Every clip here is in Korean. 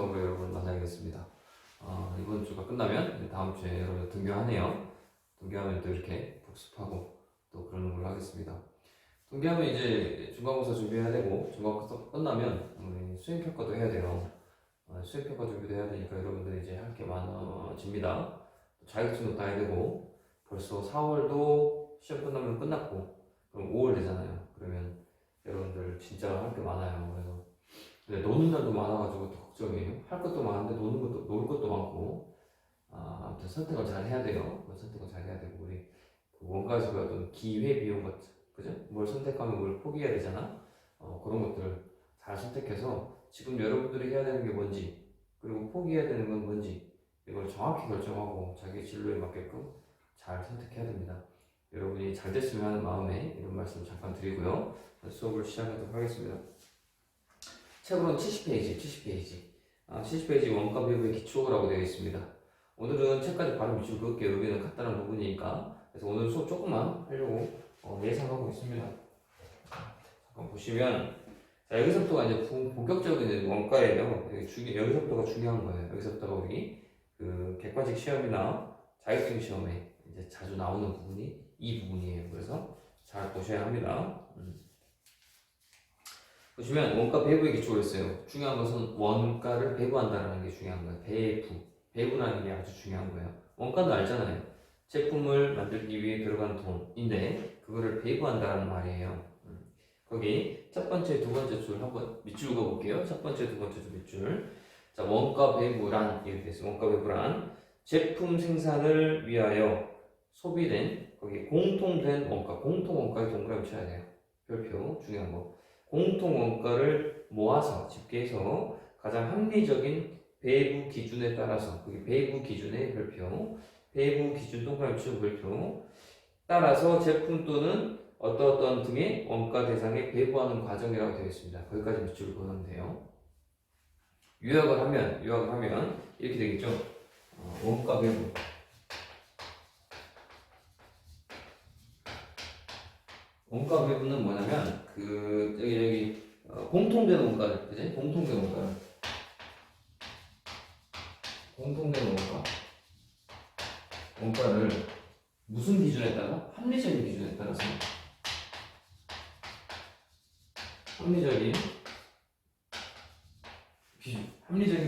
수업으로 여러분 만나겠습니다. 이번 주가 끝나면 다음 주에 여러분 등교하네요. 등교하면 또 이렇게 복습하고 또 그러는 걸로 하겠습니다. 등교하면 이제 중간고사 준비해야 되고, 중간고사 끝나면 우리 수행평가도 해야 돼요. 수행평가 준비도 해야 되니까 여러분들 이제 할 게 많아집니다. 자격증도 따야 되고, 벌써 4월도 시험 끝나면 끝났고, 그럼 5월 되잖아요. 그러면 여러분들 진짜 할 게 많아요. 그래서 근데 노는 날도 많아가지고 또 걱정이에요. 할 것도 많은데 놀 것도 많고, 아무튼 선택을 잘 해야 돼요. 선택을 잘 해야 되고, 우리 그 원가에서 어떤 기회 비용 같은, 그죠? 뭘 선택하면 뭘 포기해야 되잖아. 그런 것들을 잘 선택해서 지금 여러분들이 해야 되는 게 뭔지, 그리고 포기해야 되는 건 뭔지, 이걸 정확히 결정하고 자기 진로에 맞게끔 잘 선택해야 됩니다. 여러분이 잘 됐으면 하는 마음에 이런 말씀 잠깐 드리고요. 수업을 시작하도록 하겠습니다. 책으로는 70페이지, 70페이지 원가 배부의 기초라고 되어 있습니다. 오늘은 책까지 바로 밑줄 그을게요. 여기는 간단한 부분이니까. 그래서 오늘 수업 조금만 하려고 예상하고 있습니다. 잠깐 보시면, 자, 여기서부터가 이제 본격적인 원가예요. 여기서부터가 중요한 거예요. 여기서부터가 우리 그 객관식 시험이나 자격증 시험에 이제 자주 나오는 부분이 이 부분이에요. 그래서 잘 보셔야 합니다. 보시면 원가 배부의 기초가 있어요. 중요한 것은 원가를 배부한다는 게 중요한 거예요. 배부라는 게 아주 중요한 거예요. 원가는 알잖아요. 제품을 만들기 위해 들어간 돈인데 그거를 배부한다는 말이에요. 거기 첫 번째, 두 번째 줄 한번 밑줄 그어볼게요. 첫 번째, 두 번째 줄 밑줄. 자, 원가 배부란 이렇게 됐어요. 원가 배부란 제품 생산을 위하여 소비된 거기 공통된 원가, 공통 원가에 동그라미 쳐야 돼요. 별표 중요한 거. 공통 원가를 모아서 집계해서 가장 합리적인 배부 기준에 따라서, 그게 배부 기준의 별표, 배부 기준 동그라미 치고 별표 따라서 제품 또는 어떤 등의 원가 대상에 배부하는 과정이라고 되어 있습니다. 거기까지 밑줄을 그어놓으면 돼요. 요약을 하면 이렇게 되겠죠. 원가 배부. 원가 배분은 뭐냐면 여기 공통된 원가를, 그지? 공통된 원가를 무슨 기준에 따라? 합리적인 기준에 따라서, 합리적인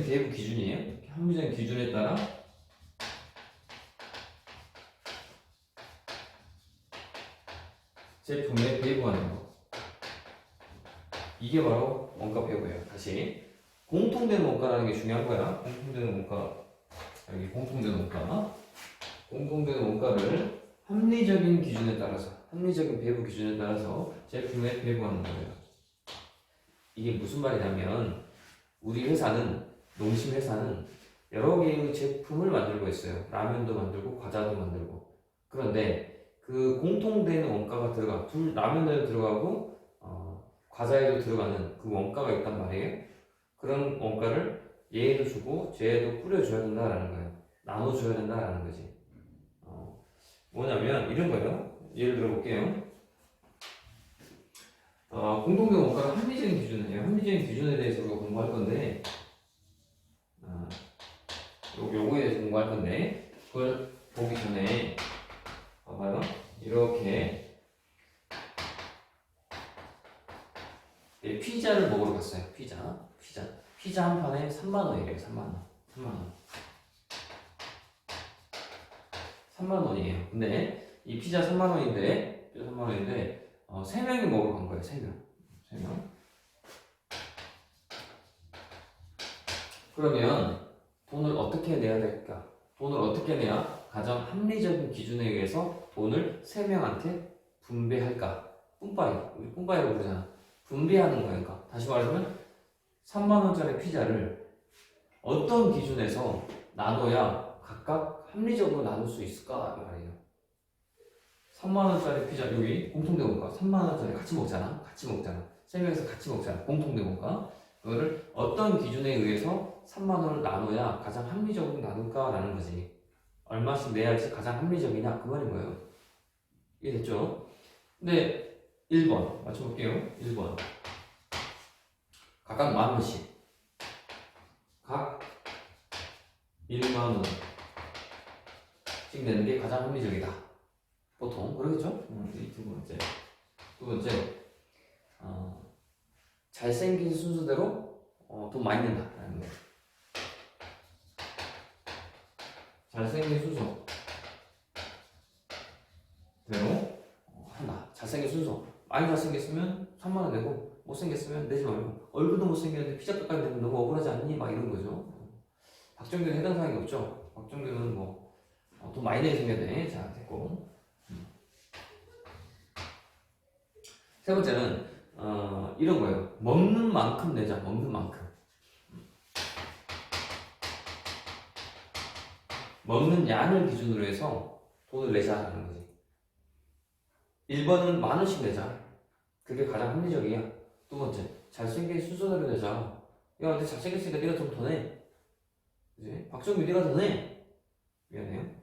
배부 기준이에요. 합리적인 기준에 따라 제품에 배부하는 거. 이게 바로 원가 배부예요. 다시 공통된 원가라는 게 중요한 거야. 공통된 원가, 여기 공통된 원가를 합리적인 기준에 따라서, 합리적인 배부 기준에 따라서 제품에 배부하는 거예요. 이게 무슨 말이냐면, 우리 회사는, 농심 회사는 여러 개의 제품을 만들고 있어요. 라면도 만들고 과자도 만들고. 그런데 그 공통된 원가가 라면에도 들어가고 과자에도 들어가는 그 원가가 있단 말이에요. 그런 원가를 얘에도 주고 쟤에도 뿌려줘야 된다라는 거예요. 나눠줘야 된다라는 거지. 뭐냐면 이런 거예요. 예를 들어 볼게요. 공통된 원가는 합리적인 기준이에요. 합리적인 기준에 대해서 우리가 공부할 건데, 요거에 대해서 공부할 건데, 그걸 보기 전에 봐봐요. 이렇게 피자를 먹으러 갔어요. 피자 한 판에 3만원이래요. 3만원이에요. 근데 이 피자 3만원인데 3명이 먹으러 간 거예요. 3명. 그러면 돈을 어떻게 내야 될까? 돈을 어떻게 내야 가장 합리적인 기준에 의해서 돈을 3명한테 분배할까? 우리 뿜빠이라고 부르잖아. 분배하는 거예요. 그러니까 다시 말하면 3만원짜리 피자를 어떤 기준에서 나눠야 각각 합리적으로 나눌 수 있을까? 이 말이에요. 3만원짜리 피자, 여기 공통된 원가 3만원짜리 같이 먹잖아. 3명이서 같이 먹잖아. 공통된 원가. 그거를 어떤 기준에 의해서 3만원을 나눠야 가장 합리적으로 나눌까라는 거지. 얼마씩 내야지 가장 합리적이냐, 그 말인 거예요. 이해됐죠? 근데 1번 맞춰볼게요. 1번 각각 10,000원씩, 각 1만 원씩 내는 게 가장 합리적이다. 보통 그러겠죠? 이 두 번째. 두 번째, 잘생긴 순서대로 돈 많이 낸다라는 거예요. 잘생긴 순서대로 한다. 잘생긴 순서. 많이 잘생겼으면 3만 원 내고 못생겼으면 내지 말고 얼굴도 못생겼는데 피자값까지 내면 너무 억울하지 않니? 막 이런 거죠. 박정규는 해당 사항이 없죠. 박정규는 뭐 돈 많이 내게 생겼네. 자, 됐고. 세 번째는 이런 거예요. 먹는 만큼 내자. 먹는 만큼. 먹는 양을 기준으로 해서 돈을 내자라는 거지. 1번은 만 원씩 내자. 그게 가장 합리적이야. 두 번째, 잘생긴 순서대로 내자. 야, 근데 잘생겼으니까 네가 좀 더 내. 그지? 박정규 네가 더 내. 미안해요.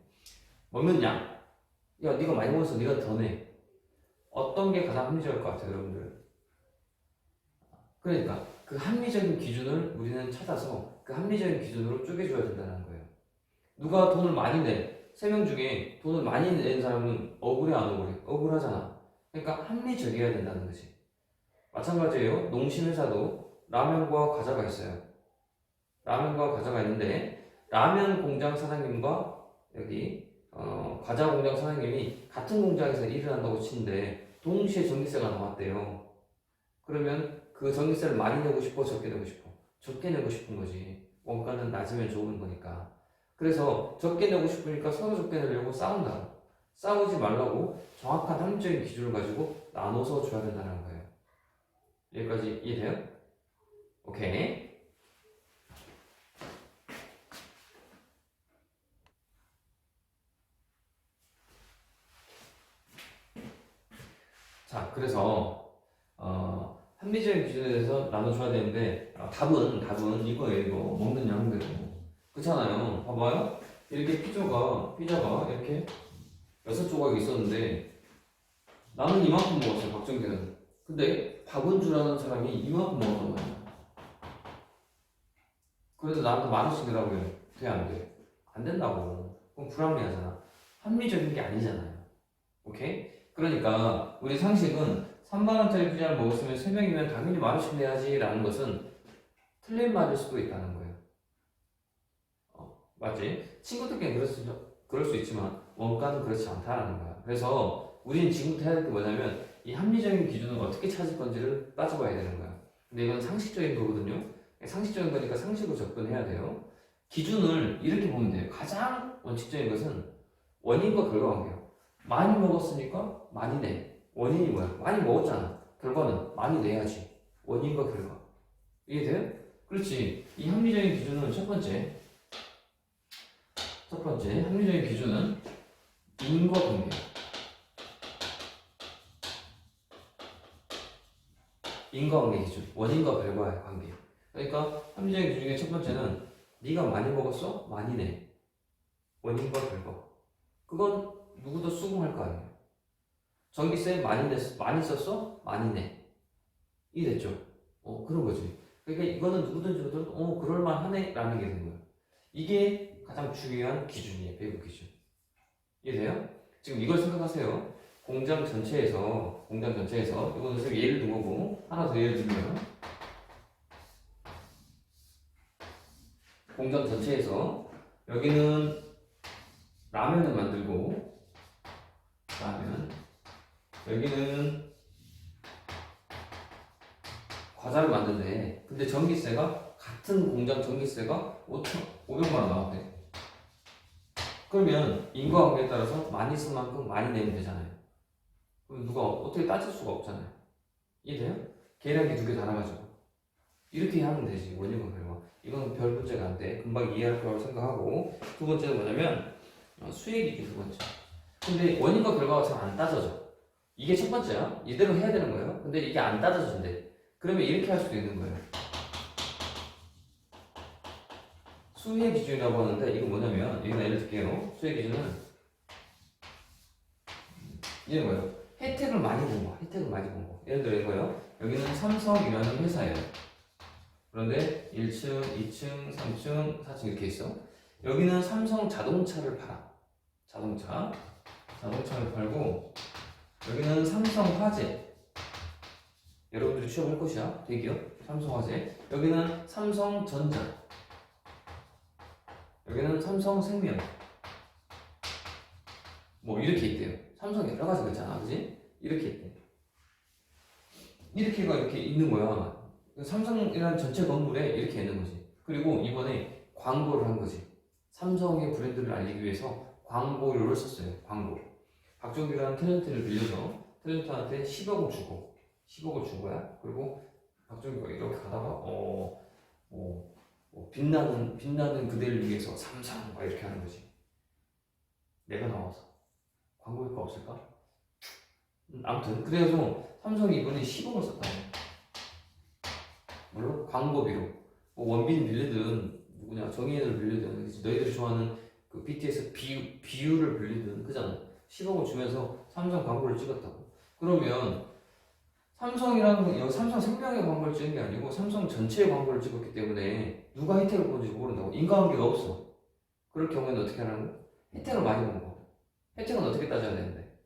먹는 양. 야, 네가 많이 먹어서 네가 더 내. 어떤 게 가장 합리적일 것 같아요, 여러분들? 그러니까 그 합리적인 기준을 우리는 찾아서 그 합리적인 기준으로 쪼개줘야 된다는 거예요. 누가 돈을 많이 내? 3명 중에 돈을 많이 낸 사람은 억울해 안 억울해? 억울하잖아. 그러니까 합리적이어야 된다는 거지. 마찬가지예요. 농심회사도 라면과 과자가 있어요. 라면과 과자가 있는데 라면 공장 사장님과 여기 과자 공장 사장님이 같은 공장에서 일을 한다고 치는데 동시에 전기세가 나왔대요. 그러면 그 전기세를 많이 내고 싶어, 적게 내고 싶어? 적게 내고 싶은 거지. 원가는 낮으면 좋은 거니까. 그래서 적게 내고 싶으니까 서로 적게 내려고 싸운다. 싸우지 말라고 정확한 합리적인 기준을 가지고 나눠서 줘야 된다는 거예요. 여기까지 이해돼요? 오케이. 자, 그래서 합리적인 기준에 대해서 나눠줘야 되는데 답은 이거예요. 이거 먹는 양대로 그렇잖아요. 봐봐요. 이렇게 피자가 이렇게 6조각이 있었는데 나는 이만큼 먹었어요. 박정규는. 근데 박은주라는 사람이 이만큼 먹었단 말이야. 그래도 나한테 만 원씩 내라고 해요. 돼, 안 돼? 안 된다고. 그럼 불합리하잖아. 합리적인 게 아니잖아요. 오케이? 그러니까 우리 상식은 3만원짜리 피자를 먹었으면 3명이면 당연히 만 원씩 내야지 라는 것은 틀린 말일 수도 있다는 거예요. 맞지? 친구들끼리 그럴 수 있지만 원가는 그렇지 않다라는 거야. 그래서 우리는 지금부터 해야 될 게 뭐냐면 이 합리적인 기준을 어떻게 찾을 건지를 따져봐야 되는 거야. 근데 이건 상식적인 거거든요. 상식적인 거니까 상식으로 접근해야 돼요. 기준을 이렇게 보면 돼요. 가장 원칙적인 것은 원인과 결과 관계예요. 많이 먹었으니까 많이 내. 원인이 뭐야? 많이 먹었잖아. 결과는 많이 내야지. 원인과 결과. 이해돼요? 그렇지. 이 합리적인 기준은 첫 번째 합리적인 기준은 인과관계. 인과관계 기준. 원인과 결과의 관계. 그러니까 합리적인 기준 중에 첫 번째는 네가 많이 먹었어? 많이 내. 원인과 결과. 그건 누구도 수긍할 거 아니에요. 전기세 많이 썼어? 많이 내. 이해됐죠? 그런 거지. 그러니까 이거는 누구든지 그럴만하네 라는 게 되는 거예요. 이게 가장 중요한 기준이에요. 배급 기준. 이해돼요? 지금 이걸 생각하세요. 공장 전체에서 이거는 선생님 예를 든 거고 하나 더 예를 들면 공장 전체에서 여기는 라면을 만들고 여기는 과자를 만드는데 근데 전기세가 같은 공장 전기세가 500만 원 나왔대. 그러면 인과관계에 따라서 많이 쓴 만큼 많이 내면 되잖아요. 그럼 누가 어떻게 따질 수가 없잖아요. 이해돼요? 계량기 2개 달아가지고 이렇게 하면 되지. 원인과 결과. 이건 별 문제가 안 돼. 금방 이해할 거라고 생각하고 두 번째는 뭐냐면 수익이지. 두 번째. 근데 원인과 결과가 잘 안 따져져. 이게 첫 번째야. 이대로 해야 되는 거예요. 근데 이게 안 따져진대. 그러면 이렇게 할 수도 있는 거예요. 수혜 기준이라고 하는데 이거 뭐냐면 이건 예를 들게요. 수혜 기준은 이게 뭐예요? 혜택을 많이 본 거. 예를 들어 이거요. 여기는 삼성이라는 회사예요. 그런데 1층, 2층, 3층, 4층 이렇게 있어. 여기는 삼성 자동차를 팔아. 자동차를 팔고, 여기는 삼성화재. 여러분들이 취업할 것이야. 대기업 삼성화재. 여기는 삼성전자. 여기는 삼성생명. 뭐 이렇게 있대요. 삼성 여러 가지가 있잖아, 그지? 이렇게 있대. 이렇게가 이렇게 있는 거야. 삼성이라는 전체 건물에 이렇게 있는 거지. 그리고 이번에 광고를 한 거지. 삼성의 브랜드를 알리기 위해서 광고료를 썼어요. 광고. 박정기라는 탤런트를 빌려서 탤런트한테 10억을 주고 10억을 준 거야. 그리고 박정기가 이렇게 가다가 빛나는 그대를 위해서 삼성 막 이렇게 하는 거지. 내가 나와서 광고효과 없을까? 아무튼 그래서 삼성이 이번에 10억을 썼다. 물론 광고비로 원빈 빌리든 누구냐 정의연을 빌리든 너희들이 좋아하는 그 BTS 비유를 빌리든 그잖아. 10억을 주면서 삼성 광고를 찍었다고. 그러면 삼성이라는 삼성생명의 광고를 찍은 게 아니고 삼성 전체의 광고를 찍었기 때문에 누가 혜택을 본지 모른다고. 인과관계가 없어. 그럴 경우에는 어떻게 하라는 거야? 혜택을 많이 본 거. 혜택은 어떻게 따져야 되는데?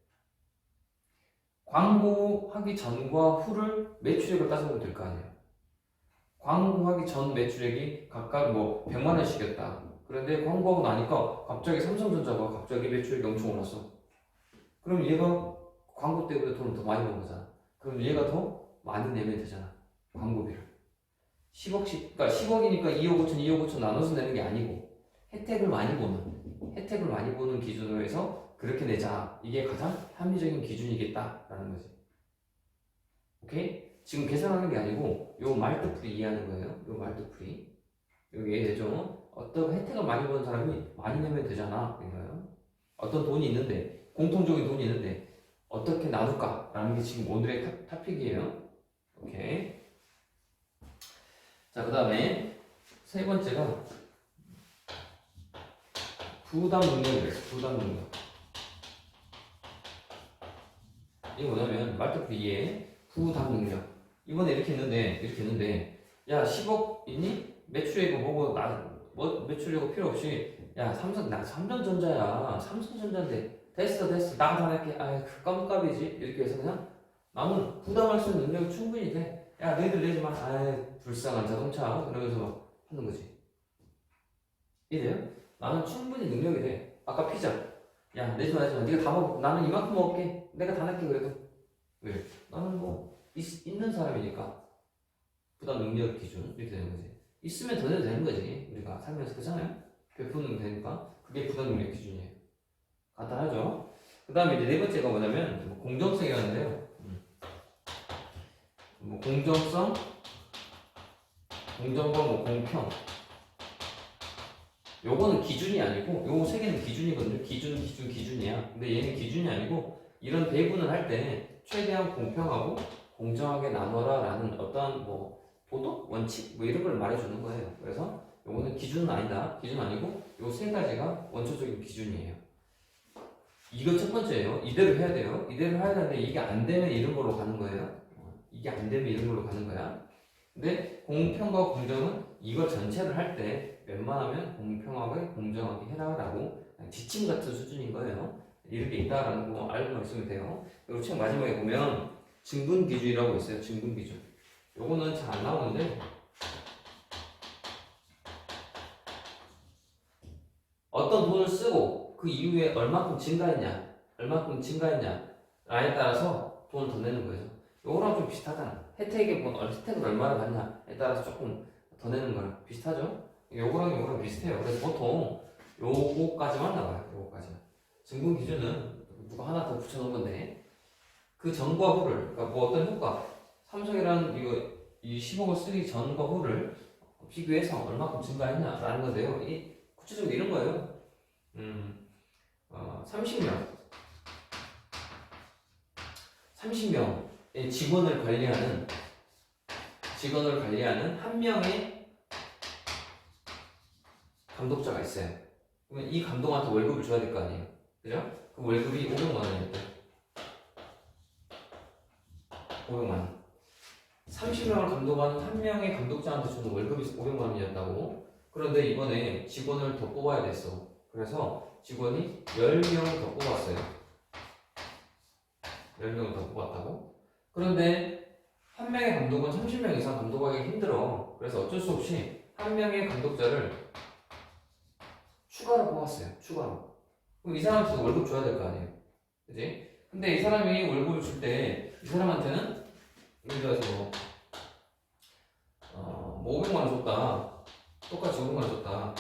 광고하기 전과 후를 매출액을 따져보면 될 거 아니에요. 광고하기 전 매출액이 각각 뭐 100만 원씩이었다. 그런데 광고하고 나니까 갑자기 삼성전자가 갑자기 매출액이 엄청 올랐어. 그럼 얘가 광고 때문에 돈을 더 많이 번 거잖아. 그럼 얘가 더 많이 내면 되잖아. 광고비를. 10억씩, 그러니까 10억이니까 2억 5천, 2억 5천 나눠서 내는 게 아니고 혜택을 많이 보는 기준으로 해서 그렇게 내자. 이게 가장 합리적인 기준이겠다라는 거지. 오케이? 지금 계산하는 게 아니고 요 말뜻풀이 이해하는 거예요. 요 말뜻풀이. 여기 이해되죠? 어떤 혜택을 많이 보는 사람이 많이 내면 되잖아. 이거예요. 어떤 돈이 있는데, 공통적인 돈이 있는데 어떻게 나눌까라는 게 지금 오늘의 토픽이에요. 오케이. 자, 그 다음에 세 번째가 부담 능력이래요. 부담 능력. 이게 뭐냐면 말뜻풀이 이해. 부담 능력. 이번에 이렇게 했는데 야 10억 있니? 매출액 보고 매출액 필요 없이 야 삼성전자인데 됐어 나 다 낼게. 그 껌값이지 이렇게 해서 그냥 나는 부담할 수 있는 능력이 충분히 돼. 야 너희들 내지 마. 불쌍한 자동차 그러면서 막 하는 거지. 이래요? 나는 충분히 능력이 돼. 아까 피자 야 내지 마 네가 다 먹어. 나는 이만큼 먹을게. 내가 다 낼게. 그래도 왜? 나는 뭐 있는 사람이니까 부담 능력 기준 이렇게 되는 거지. 있으면 더 내도 되는 거지. 우리가 살면서 그렇잖아요. 베푸는 되니까 그게 부담 능력 기준이에요. 간단하죠. 그 다음에 이제 네 번째가 뭐냐면 공정성이라는데요. 공정성, 공정과 공평. 요거는 기준이 아니고 요거 세 개는 기준이거든요. 기준이야. 근데 얘는 기준이 아니고 이런 배분을 할 때 최대한 공평하고 공정하게 나눠라 라는 어떤 도덕? 원칙? 이런 걸 말해주는 거예요. 그래서 요거는 기준은 아니다. 기준 아니고 요 세 가지가 원초적인 기준이에요. 이거 첫 번째예요. 이대로 해야 돼요. 이대로 해야 되는데 이게 안 되면 이런 걸로 가는 거예요. 이게 안 되면 이런 걸로 가는 거야. 근데 공평과 공정은 이거 전체를 할 때 웬만하면 공평하게 공정하게 해라라고 지침 같은 수준인 거예요. 이렇게 있다라는 거 알고만 있으면 돼요. 그리고 책 마지막에 보면 증분 기준이라고 있어요. 증분 기준. 요거는 잘 안 나오는데 어떤 돈을 쓰고 그 이후에 얼마큼 증가했냐 라에 따라서 돈을 더 내는 거예요. 요거랑 좀 비슷하잖아. 혜택을 얼마나 받냐에 따라서 조금 더 내는 거랑 비슷하죠? 요거랑 비슷해요. 그래서 보통 요거까지만 나와요. 요거까지만. 증분 기준은 누가 하나 더 붙여놓은 건데 그 전과 후를 그러니까 어떤 효과 삼성이라는 이 10억을 쓰기 전과 후를 비교해서 얼마큼 증가했냐라는 건데요. 이 구체적으로 이런 거예요. 30명의 직원을 관리하는 한 명의 감독자가 있어요. 그러면 이 감독한테 월급을 줘야 될 거 아니에요. 그죠? 그 월급이 500만 원이었대. 500만 원. 30명을 감독하는 한 명의 감독자한테 주는 월급이 500만 원이었다고. 그런데 이번에 직원을 더 뽑아야 됐어. 그래서 직원이 10명을 더 뽑았어요. 10명을 더 뽑았다고? 그런데 한 명의 감독은 30명 이상 감독하기 힘들어. 그래서 어쩔 수 없이 한 명의 감독자를 추가로 뽑았어요. 추가로. 그럼 이 사람한테도 월급 줘야 될 거 아니에요. 그지? 근데 이 사람이 월급을 줄 때 이 사람한테는 예를 들어서 뭐 500만 원 줬다. 똑같이 500만 원 줬다.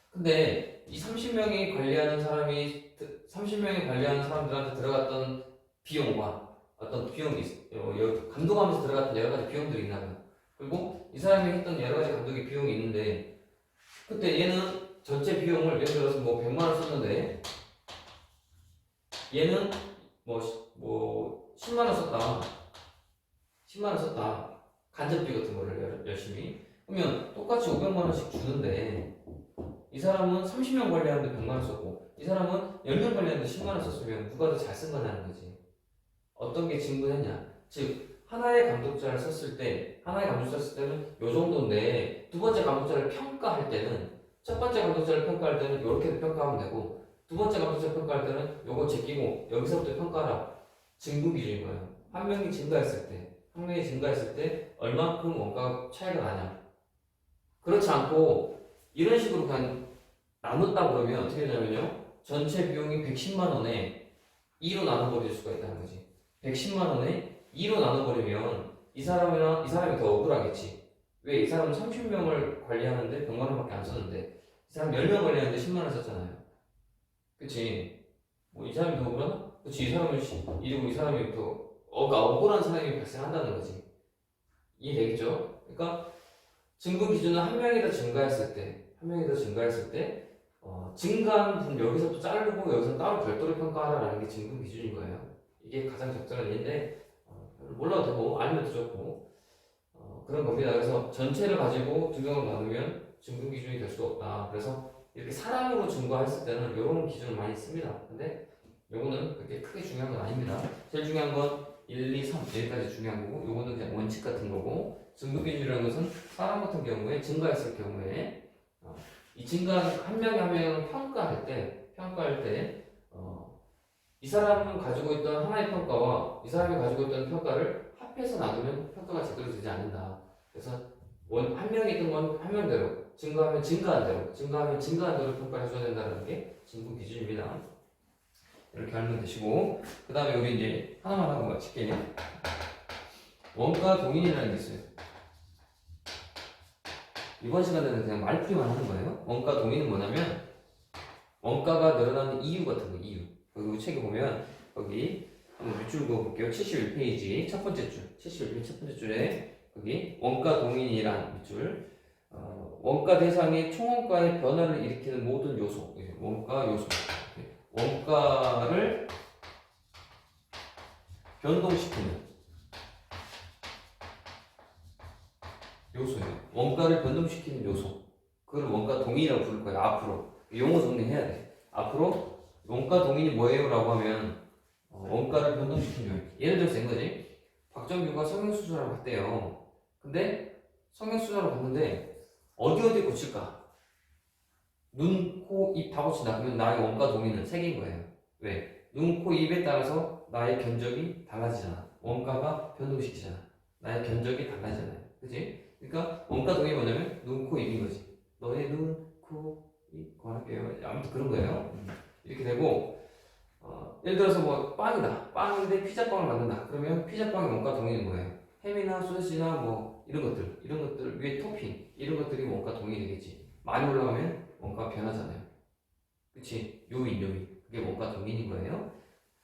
근데 이 30명이 관리하는 사람이 30명이 관리하는 사람들한테 들어갔던 비용과 어떤 비용이 감독하면서 들어갔던 여러 가지 비용들이 있나 봐요. 그리고 이 사람이 했던 여러 가지 감독의 비용이 있는데 그때 얘는 전체 비용을 예를 들어서 뭐 100만 원 썼는데 얘는 뭐 10만 원 썼다. 10만 원 썼다. 간접비 같은 거를 열심히. 그러면 똑같이 500만 원씩 주는데 이 사람은 30명 관리하는데 100만 원 썼고 이 사람은 10명 관리하는데 10만 원 썼으면 누가 더 잘 쓴 거냐는 거지. 어떤 게 진구했냐. 즉 하나의 감독자를 썼을 때는 요 정도인데 두 번째 감독자를 평가할 때는 첫 번째 감독자를 평가할 때는 이렇게 평가하면 되고 두 번째 감독자를 평가할 때는 요거 제끼고 여기서부터 평가하라. 증구 기준인 거예요. 한 명이 증가했을 때 얼만큼 원가 차이가 나냐. 그렇지 않고 이런 식으로 그냥 나눴다 그러면 어떻게 되냐면요. 전체 비용이 110만 원에 2로 나눠버릴 수가 있다는 거지. 110만 원에 2로 나눠버리면 이 사람이 더 억울하겠지. 왜? 이 사람은 30명을 관리하는데 100만 원밖에 안 썼는데 이 사람 10명 관리하는데 10만 원 썼잖아요. 그치? 뭐 이 사람이 더 억울하나? 그치? 이 사람이 더 억울한 사람이 발생한다는 거지. 이해되겠죠? 그러니까 증거 기준은 한 명이 더 증가했을 때 증가한 분 여기서부터 자르고 여기서 따로 별도로 평가하라는 게 증거 기준인 거예요. 이게 가장 적절한 예인데 몰라도 되고 알면 더 좋고 그런 겁니다. 그래서 전체를 가지고 두 명을 나누면 증거 기준이 될 수 없다. 그래서 이렇게 사람으로 증거했을 때는 이런 기준을 많이 씁니다. 근데 요거는 그렇게 크게 중요한 건 아닙니다. 제일 중요한 건 1, 2, 3 여기까지 중요한 거고 요거는 그냥 원칙 같은 거고 증거 기준이라는 것은 사람 같은 경우에 증가했을 경우에 이 증가한 한 명이 한 명을 평가할 때 이 사람은 가지고 있던 하나의 평가와 이 사람이 가지고 있던 평가를 합해서 놔두면 평가가 제대로 되지 않는다. 그래서 한 명이 있던 건 한 명대로 증가하면 증가한 대로 평가를 해줘야 된다는 게 증거 기준입니다. 이렇게 알면 되시고 그 다음에 우리 이제 하나만 하고 마칠게요. 원가 동인이라는 게 있어요. 이번 시간에는 그냥 말풀이만 하는 거예요. 원가 동인은 뭐냐면 원가가 늘어나는 이유 같은 거. 이유. 그리고 책에 보면 여기 한번 밑줄 그어볼게요. 71페이지 첫 번째 줄 71페이지 첫 번째 줄에 여기 원가 동인이란 밑줄 원가 대상의 총원가의 변화를 일으키는 모든 요소 원가 요소 원가를 변동시키는 요소예요. 원가를 변동시키는 요소. 그걸 원가 동인이라고 부를 거예요. 앞으로 용어 정리해야 돼. 앞으로 원가 동인이 뭐예요? 라고 하면 원가를 변동시키는 요인. 예를 들어서 이거지. 박정규가 성형수술하러 갔대요. 근데 성형수술하러 갔는데 어디 고칠까? 눈, 코, 입 다 고친다. 그러면 나의 원가 동인은 세 개인 거예요. 왜? 눈, 코, 입에 따라서 나의 견적이 달라지잖아. 원가가 변동시키잖아. 나의 견적이 달라지잖아요. 그치? 그러니까 원가 동인이 뭐냐면 눈, 코, 입인 거지. 너의 눈, 코, 입 구할게요. 아무튼 그런 거예요. 이렇게 되고 예를 들어서 뭐 빵이다. 빵인데 피자빵을 만든다. 그러면 피자빵의 원가 동인은 뭐예요? 햄이나 소시지나 뭐 이런 것들 위에 토핑 이런 것들이 원가 동인이 되겠지. 많이 올라가면 원가 변하잖아요. 그치? 요인 그게 원가 동인인 거예요.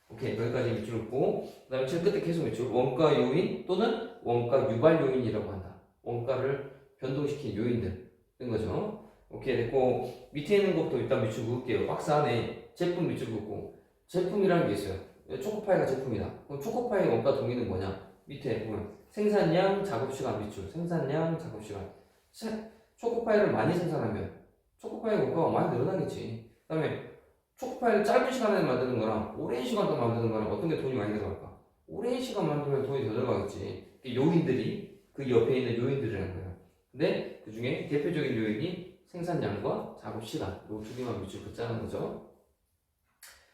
오케이 여기까지 밑줄 긋고 그 다음에 제일 끝에 계속 밑줄 원가 요인 또는 원가 유발 요인이라고 한다. 원가를 변동시킨 요인들 된 거죠. 오케이 됐고 밑에 있는 것도 일단 밑줄 긋을게요. 박스 안에 제품 밑줄 긋고 제품이라는 게 있어요. 초코파이가 제품이다. 그럼 초코파이의 원가 동인은 뭐냐? 밑에 보면 생산량, 작업시간 밑줄 생산량, 작업시간 초코파이를 많이 생산하면 초코파이의 원가가 많이 늘어나겠지. 그 다음에 초코파이를 짧은 시간에 만드는 거랑 오랜 시간 동안 만드는 거랑 어떤 게 돈이 많이 들어갈까? 오랜 시간 만들면 돈이 더 들어가겠지. 요인들이 그 옆에 있는 요인들이라는 거예요. 근데 그 중에 대표적인 요인이 생산량과 작업 시간 이 두 개만 밑줄 긋자는 거죠.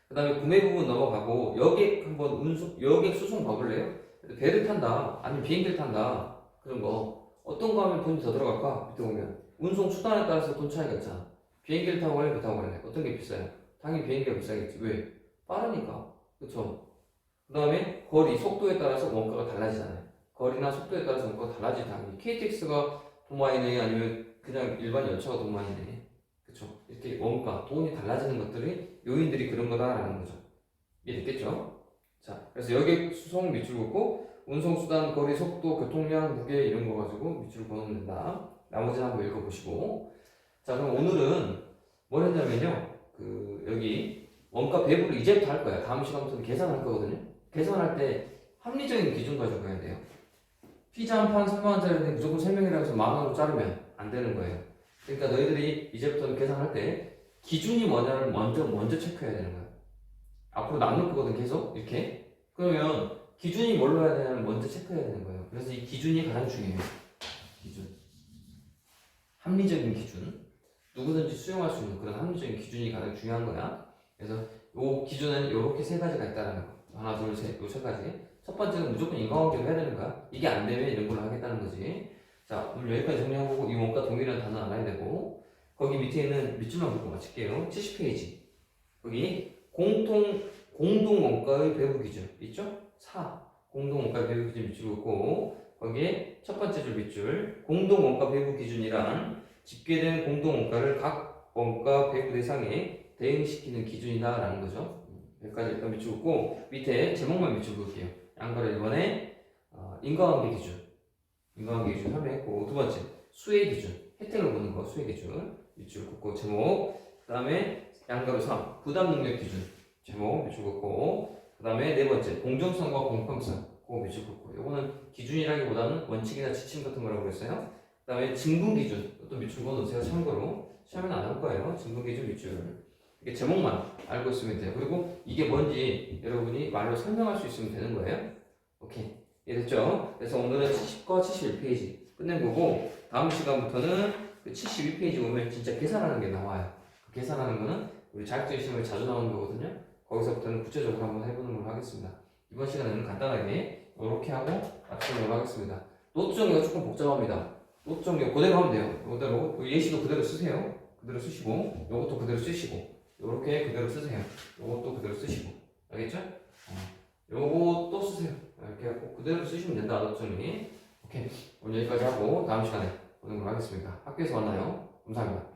그 다음에 구매 부분 넘어가고 여객 한번 여객 수송 봐볼래요? 배를 탄다 아니면 비행기를 탄다 그런 거 어떤 거 하면 돈이 더 들어갈까? 밑에 보면 운송 수단에 따라서 돈 차이가 있잖아. 비행기를 타고 갈래? 배 타고 갈래? 어떤 게 비싸요? 당연히 비행기가 비싸겠지. 왜? 빠르니까. 그쵸? 그 다음에 거리, 속도에 따라서 원가가 달라지잖아요. 거리나 속도에 따라서 원가가 달라지지 당연히. KTX가 돈 많이 내 아니면 그냥 일반 열차가 돈 많이 내. 그쵸? 이렇게 원가, 돈이 달라지는 것들이 요인들이 그런 거다라는 거죠. 이해됐겠죠? 자, 그래서 여객 수송 밑줄 긋고 운송수단, 거리, 속도, 교통량, 무게 이런 거 가지고 밑줄 그어놓으면 된다. 나머지는 한번 읽어보시고. 자, 그럼 오늘은 뭘 했냐면요. 여기 원가 배분을 이제부터 할 거야. 다음 시간부터는 계산할 거거든요. 계산할 때 합리적인 기준 가지고 해야 돼요. 피자 한 판 3만원짜리인데 무조건 3명이라고 해서 10,000원으로 자르면 안 되는 거예요. 그러니까 너희들이 이제부터는 계산할 때 기준이 뭐냐를 먼저 체크해야 되는 거야. 앞으로 나눌 거거든, 계속. 이렇게. 그러면 기준이 뭘로 해야 되냐를 먼저 체크해야 되는 거예요. 그래서 이 기준이 가장 중요해요. 기준. 합리적인 기준. 누구든지 수용할 수 있는 그런 합리적인 기준이 가장 중요한 거야. 그래서 이 기준은 이렇게 세 가지가 있다는 거. 하나, 둘, 셋, 요 세 가지. 첫 번째는 무조건 인과관계로 해야 되는 거야. 이게 안 되면 이런 걸로 하겠다는 거지. 자, 오늘 여기까지 정리하고 이 원가 동일한 단어 알아야 되고 거기 밑에 있는 밑줄만 보고 마칠게요. 70페이지. 거기 공동 원가의 배분 기준 있죠? 4. 공동 원가 배분 기준 밑줄 긋고 거기에 첫 번째 줄 밑줄 공동 원가 배분 기준이란 집계된 공동 원가를 각 원가 배분 대상에 대응시키는 기준이다라는 거죠. 여기까지 일단 밑줄 긋고 밑에 제목만 밑줄 긋을게요. 양가를 1번에 인과관계 기준 설명했고 두 번째 수혜 기준 혜택을 보는 거 수혜 기준 밑줄 긋고 제목 그 다음에 양가로 3 부담 능력 기준 제목 밑줄 긋고 그 다음에 네 번째 공정성과 공평성 그거 밑줄 긋고 이거는 기준이라기보다는 원칙이나 지침 같은 거라고 그랬어요. 그 다음에 증분 기준 또 밑줄 그어놓으세요. 참고로 시험은 안 할 거예요. 증분 기준 밑줄 이게 제목만 알고 있으면 돼요. 그리고 이게 뭔지 여러분이 말로 설명할 수 있으면 되는 거예요. 오케이 이해됐죠? 그래서 오늘은 70과 71페이지 끝낸 거고 다음 시간부터는 그 72페이지 오면 진짜 계산하는 게 나와요. 그 계산하는 거는 우리 자격증 시험에 자주 나오는 거거든요. 거기서부터는 구체적으로 한번 해보는 걸로 하겠습니다. 이번 시간에는 간단하게 이렇게 하고 마치는 걸로 하겠습니다. 노트 정리가 조금 복잡합니다. 노트 정리 그대로 하면 돼요. 그대로 예시도 그대로 쓰세요. 그대로 쓰시고 이것도 그대로 쓰시고 이렇게 그대로 쓰세요. 이것도 그대로 쓰시고 알겠죠? 요것도 쓰세요. 이렇게 꼭 그대로 쓰시면 된다. 노트 정리. 오케이 오늘 여기까지 하고 다음 시간에 보는 걸로 하겠습니다. 학교에서 만나요. 감사합니다.